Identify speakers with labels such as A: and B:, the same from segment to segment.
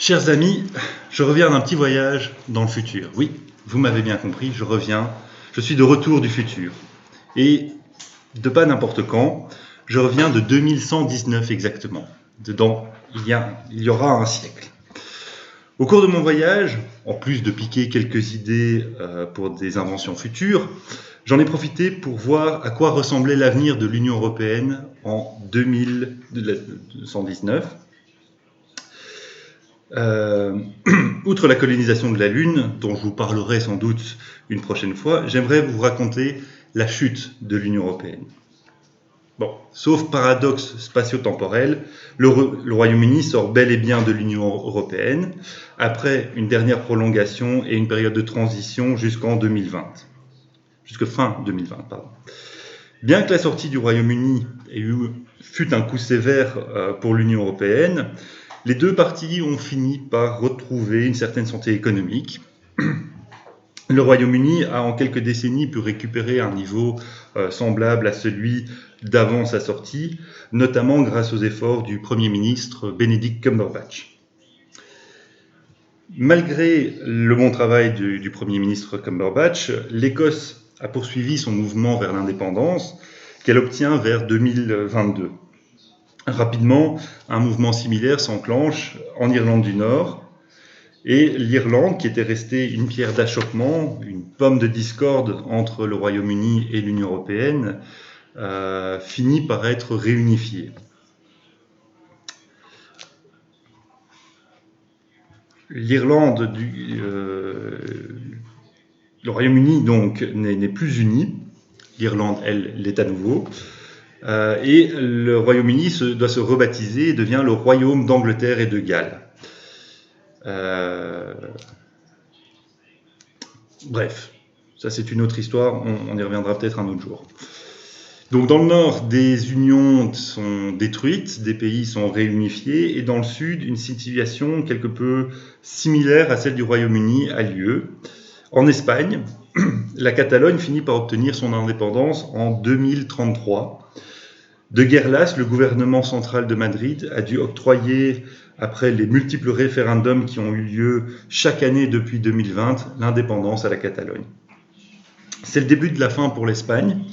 A: Chers amis, je reviens d'un petit voyage dans le futur. Oui, vous m'avez bien compris, je suis de retour du futur. Et de pas n'importe quand, je reviens de 2119 exactement. Dedans, il y aura un siècle. Au cours de mon voyage, en plus de piquer quelques idées pour des inventions futures, j'en ai profité pour voir à quoi ressemblait l'avenir de l'Union européenne en 2119. Outre la colonisation de la Lune, dont je vous parlerai sans doute une prochaine fois, j'aimerais vous raconter la chute de l'Union européenne. Bon, sauf paradoxe spatio-temporel, le Royaume-Uni sort bel et bien de l'Union européenne, après une dernière prolongation et une période de transition jusque fin 2020. Pardon. Bien que la sortie du Royaume-Uni fut un coup sévère pour l'Union européenne, les deux parties ont fini par retrouver une certaine santé économique. Le Royaume-Uni a en quelques décennies pu récupérer un niveau semblable à celui d'avant sa sortie, notamment grâce aux efforts du Premier ministre Benedict Cumberbatch. Malgré le bon travail du Premier ministre Cumberbatch, l'Écosse a poursuivi son mouvement vers l'indépendance qu'elle obtient vers 2022. Rapidement, un mouvement similaire s'enclenche en Irlande du Nord, et l'Irlande, qui était restée une pierre d'achoppement, une pomme de discorde entre le Royaume-Uni et l'Union européenne, finit par être réunifiée. Le Royaume-Uni donc n'est plus uni, l'Irlande, elle, l'est à nouveau, et le Royaume-Uni doit se rebaptiser et devient le Royaume d'Angleterre et de Galles. Bref, ça c'est une autre histoire, on y reviendra peut-être un autre jour. Donc dans le nord, des unions sont détruites, des pays sont réunifiés, et dans le sud, une situation quelque peu similaire à celle du Royaume-Uni a lieu. En Espagne, la Catalogne finit par obtenir son indépendance en 2033. De guerre lasse, le gouvernement central de Madrid a dû octroyer, après les multiples référendums qui ont eu lieu chaque année depuis 2020, l'indépendance à la Catalogne. C'est le début de la fin pour l'Espagne,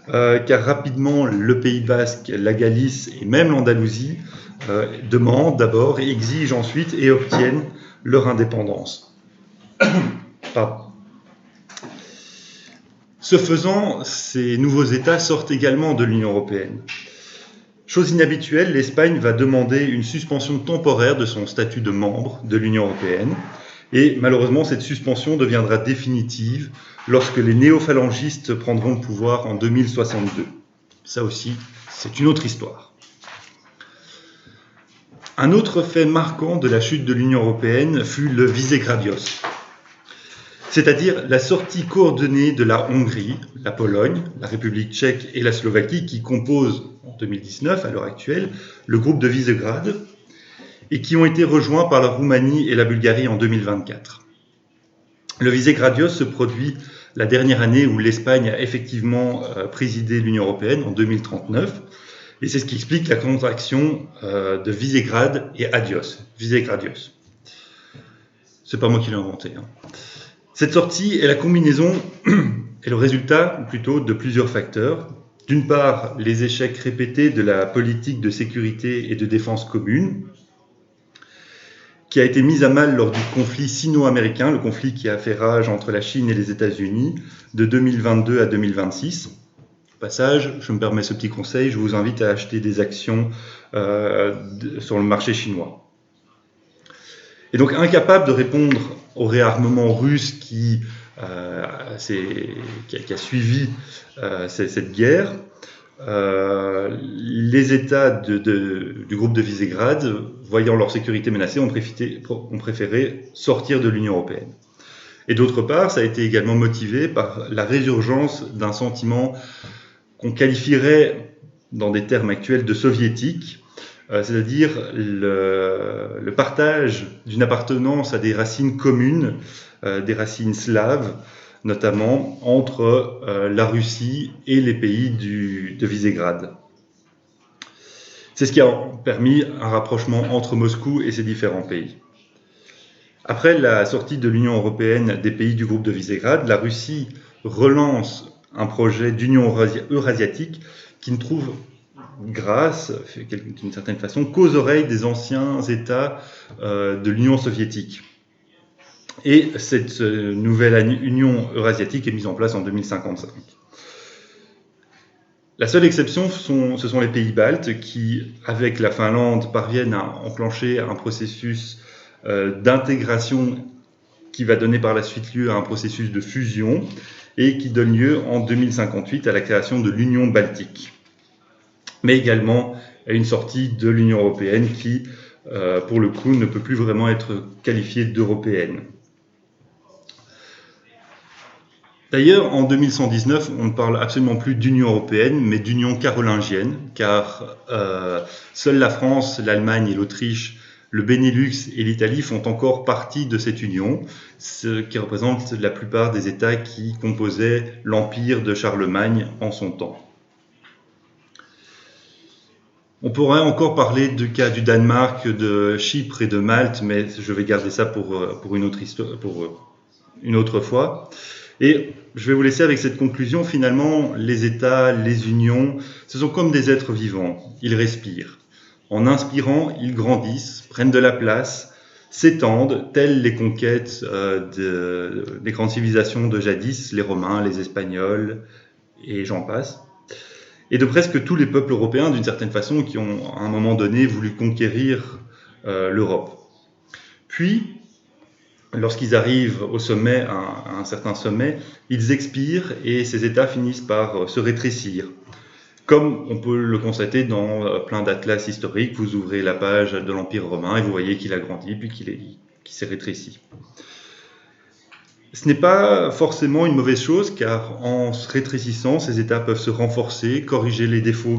A: car rapidement le Pays Basque, la Galice et même l'Andalousie demandent d'abord et exigent ensuite et obtiennent leur indépendance. Pardon. Ce faisant, ces nouveaux États sortent également de l'Union européenne. Chose inhabituelle, l'Espagne va demander une suspension temporaire de son statut de membre de l'Union européenne, et malheureusement cette suspension deviendra définitive lorsque les néophalangistes prendront le pouvoir en 2062. Ça aussi, c'est une autre histoire. Un autre fait marquant de la chute de l'Union européenne fut le Visegradios, c'est-à-dire la sortie coordonnée de la Hongrie, la Pologne, la République tchèque et la Slovaquie qui composent en 2019, à l'heure actuelle, le groupe de Visegrad et qui ont été rejoints par la Roumanie et la Bulgarie en 2024. Le Visegradios se produit la dernière année où l'Espagne a effectivement présidé l'Union européenne, en 2039, et c'est ce qui explique la contraction de Visegrad et Adios, Visegradios. C'est pas moi qui l'ai inventé. Cette sortie est la combinaison et le résultat plutôt de plusieurs facteurs. D'une part, les échecs répétés de la politique de sécurité et de défense commune, qui a été mise à mal lors du conflit sino-américain, le conflit qui a fait rage entre la Chine et les États-Unis de 2022 à 2026. Au passage, je me permets ce petit conseil, je vous invite à acheter des actions sur le marché chinois. Et donc incapable de répondre au réarmement russe qui a suivi cette guerre, les États du groupe de Visegrad, voyant leur sécurité menacée, ont préféré sortir de l'Union européenne. Et d'autre part, ça a été également motivé par la résurgence d'un sentiment qu'on qualifierait, dans des termes actuels, de soviétique, c'est-à-dire le partage d'une appartenance à des racines communes, des racines slaves, notamment entre la Russie et les pays de Visegrad. C'est ce qui a permis un rapprochement entre Moscou et ces différents pays. Après la sortie de l'Union européenne des pays du groupe de Visegrad, la Russie relance un projet d'union eurasiatique qui ne trouve grâce, d'une certaine façon, qu'aux oreilles des anciens États de l'Union soviétique. Et cette nouvelle Union eurasiatique est mise en place en 2055. La seule exception, ce sont les pays baltes qui, avec la Finlande, parviennent à enclencher un processus d'intégration qui va donner par la suite lieu à un processus de fusion et qui donne lieu en 2058 à la création de l'Union baltique, mais également à une sortie de l'Union européenne qui, pour le coup, ne peut plus vraiment être qualifiée d'européenne. D'ailleurs, en 2119, on ne parle absolument plus d'Union européenne, mais d'Union carolingienne, car seules la France, l'Allemagne et l'Autriche, le Benelux et l'Italie font encore partie de cette union, ce qui représente la plupart des États qui composaient l'empire de Charlemagne en son temps. On pourrait encore parler du cas du Danemark, de Chypre et de Malte, mais je vais garder ça pour une autre fois. Et je vais vous laisser avec cette conclusion. Finalement, les États, les unions, ce sont comme des êtres vivants. Ils respirent. En inspirant, ils grandissent, prennent de la place, s'étendent, telles les conquêtes des grandes civilisations de jadis, les Romains, les Espagnols, et j'en passe. Et de presque tous les peuples européens, d'une certaine façon, qui ont, à un moment donné, voulu conquérir l'Europe. Puis, lorsqu'ils arrivent au sommet, à un certain sommet, ils expirent et ces États finissent par se rétrécir. Comme on peut le constater dans plein d'atlas historiques, vous ouvrez la page de l'Empire romain et vous voyez qu'il a grandi puis qu'il s'est rétréci. Ce n'est pas forcément une mauvaise chose, car en se rétrécissant, ces États peuvent se renforcer, corriger les défauts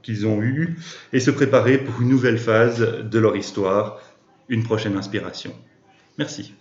A: qu'ils ont eus et se préparer pour une nouvelle phase de leur histoire, une prochaine inspiration. Merci.